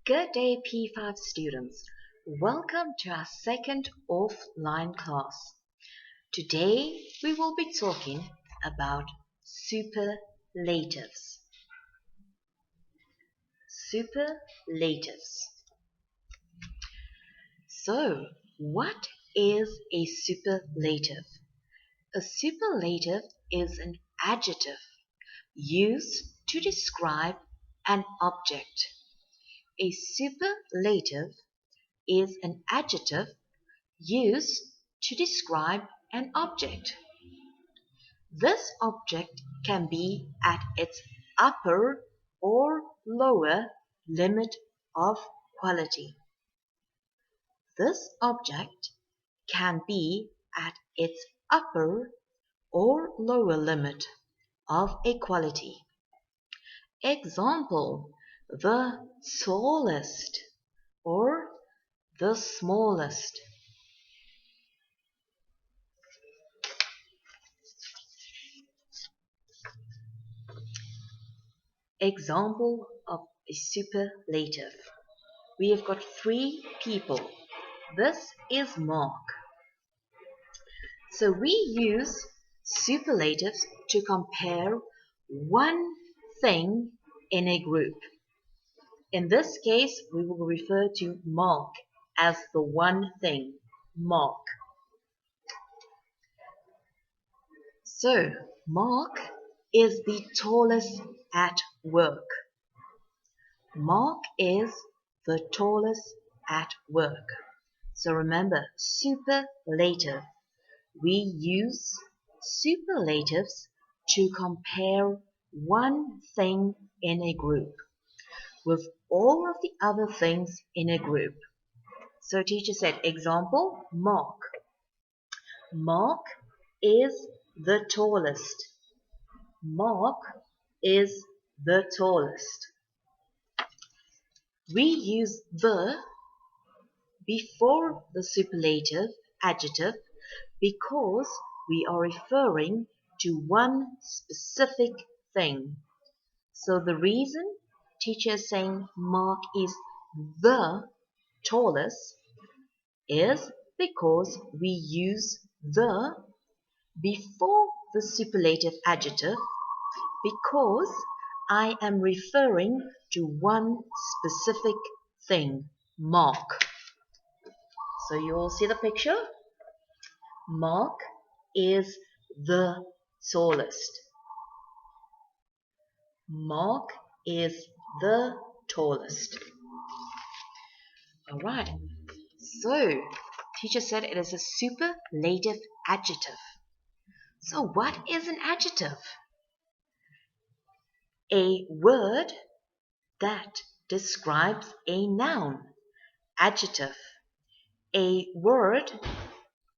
Good day, P5 students. Welcome to our second offline class. Today, we will be talking about superlatives. Superlatives. So, what is a superlative? A superlative is an adjective used to describe an object. A superlative is an adjective used to describe an object. This object can be at its upper or lower limit of quality. This object can be at its upper or lower limit of a quality. Example, the tallest or the smallest. Example of a superlative. We have got three people. This is Mark. So we use superlatives to compare one thing in a group. In this case, we will refer to Mark as the one thing, Mark. So, Mark is the tallest at work. Mark is the tallest at work. So remember, superlative. We use superlatives to compare one thing in a group with all of the other things in a group. So teacher said, example, Mark. Mark is the tallest. Mark is the tallest. We use the before the superlative adjective because we are referring to one specific thing. So the reason teacher is saying Mark is the tallest is because we use the before the superlative adjective because I am referring to one specific thing, Mark. So you all see the picture? Mark is the tallest. Mark is the tallest. Alright, so teacher said it is a superlative adjective. So what is an adjective? A word that describes a noun. Adjective. A word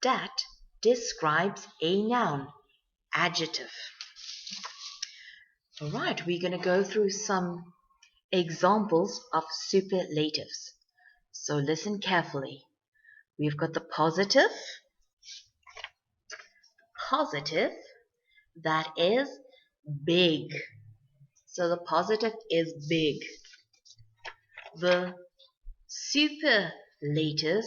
that describes a noun. Adjective. Alright, we're going to go through some examples of superlatives. So listen carefully. We've got the positive. Positive, that is big. So the positive is big. The superlative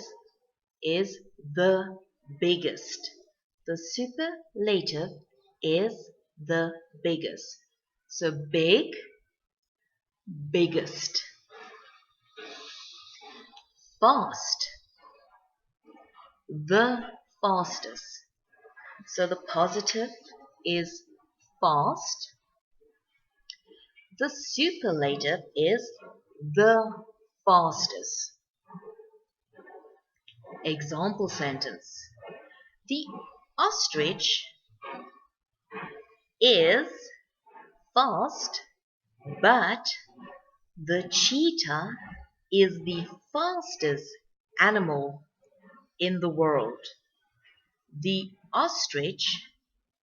is the biggest. The superlative is the biggest. So big, biggest. Fast, the fastest. So the positive is fast. The superlative is the fastest. Example sentence. The ostrich is fast, but the cheetah is the fastest animal in the world. The ostrich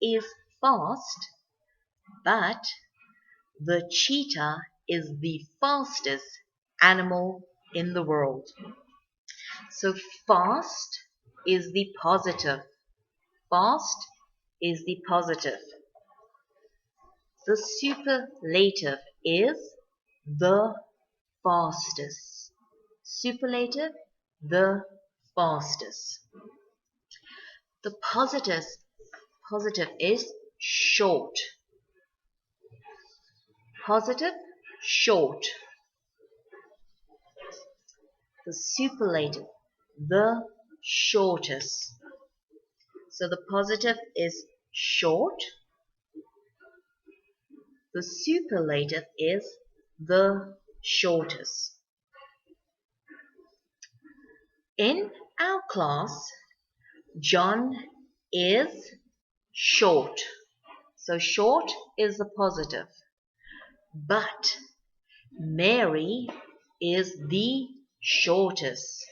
is fast, but the cheetah is the fastest animal in the world. So fast is the positive. Fast is the positive. The superlative is the fastest. superlative, the fastest. The positive is short. Positive, short. The superlative, the shortest. So the positive is short. The superlative is the shortest. In our class, John is short. So short is the positive. But Mary is the shortest.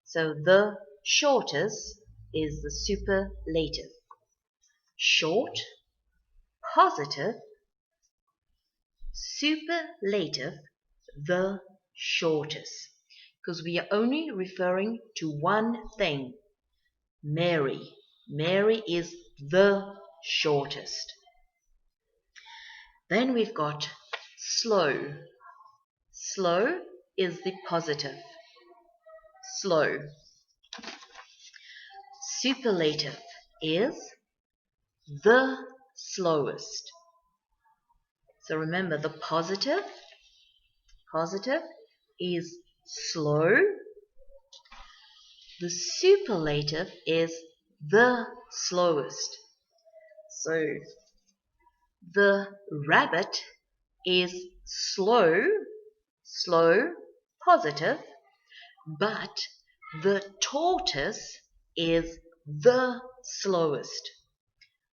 So the shortest is the superlative. Short, positive, superlative, the shortest. Because we are only referring to one thing. Mary. Mary is the shortest. Then we've got slow. Slow is the positive. Slow. Superlative is the slowest. So remember, the positive is slow. The superlative is the slowest. So the rabbit is slow, positive, but the tortoise is the slowest.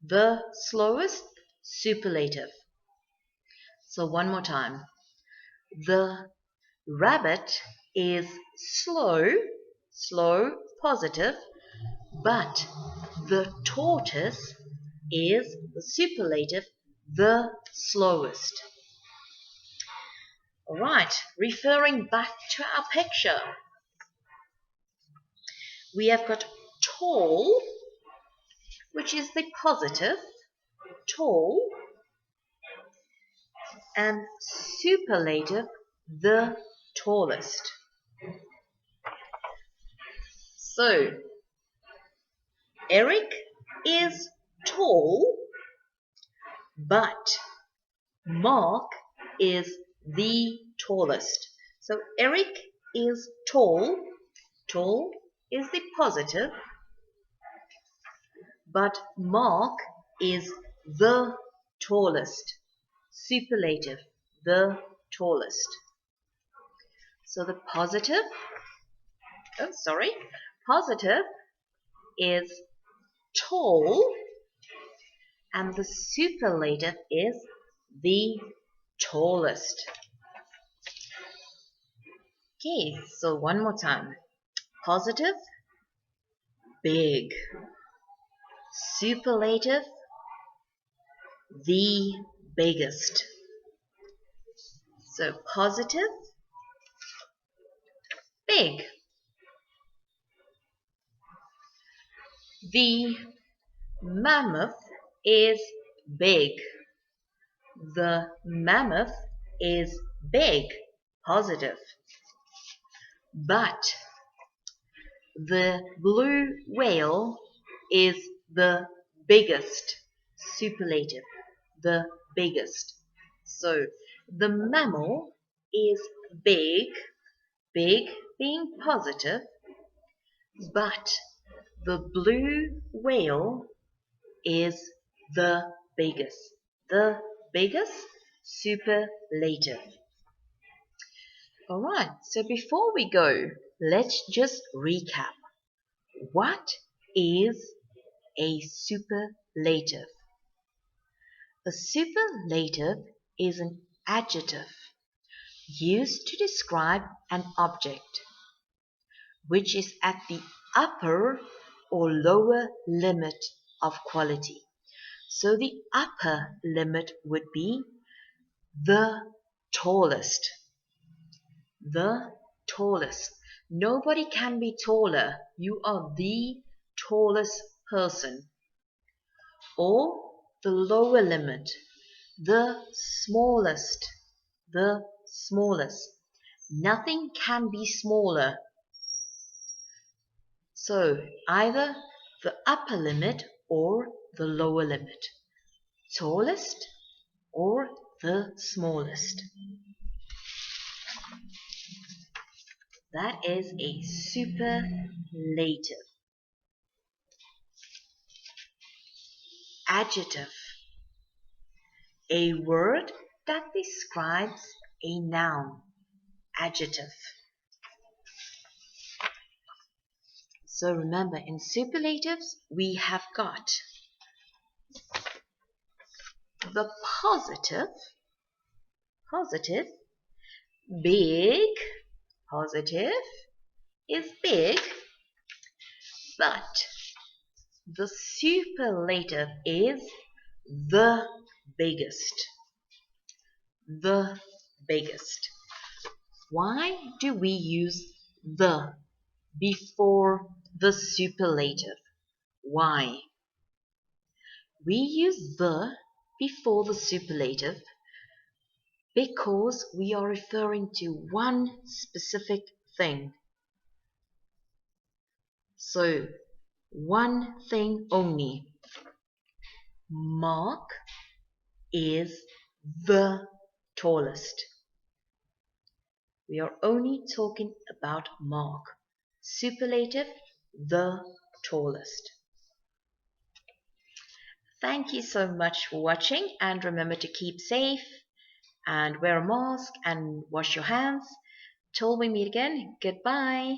The slowest, superlative. So one more time. The rabbit is slow, positive, but the tortoise is the superlative, the slowest. Alright, referring back to our picture. We have got tall, which is the positive, tall, and superlative, the tallest. So, Eric is tall, but Mark is the tallest. So Eric is tall is the positive, but Mark is the tallest. Superlative, the tallest. So the positive is tall, and the superlative is the tallest. Okay, so one more time. Positive, big. Superlative, the biggest. So positive, big. The mammoth is big. The mammoth is big, positive. But the blue whale is the biggest, superlative, the biggest. So the mammal is big being positive, but the blue whale is the biggest, superlative. Alright, so before we go, let's just recap. What is a superlative? A superlative is an adjective used to describe an object which is at the upper or lower limit of quality. So the upper limit would be the tallest. The tallest. Nobody can be taller. You are the tallest person. Or the lower limit. The smallest. The smallest. Nothing can be smaller. So either the upper limit or the lower limit. Tallest or the smallest. That is a superlative. Adjective. A word that describes a noun. Adjective. So remember, in superlatives, we have got the positive, big, positive is big, but the superlative is the biggest. The biggest. Why do we use the before the superlative? Why? We use the before the superlative because we are referring to one specific thing. So, one thing only. Mark is the tallest. We are only talking about Mark. Superlative, the tallest. Thank you so much for watching, and remember to keep safe and wear a mask and wash your hands. Till we meet again, goodbye.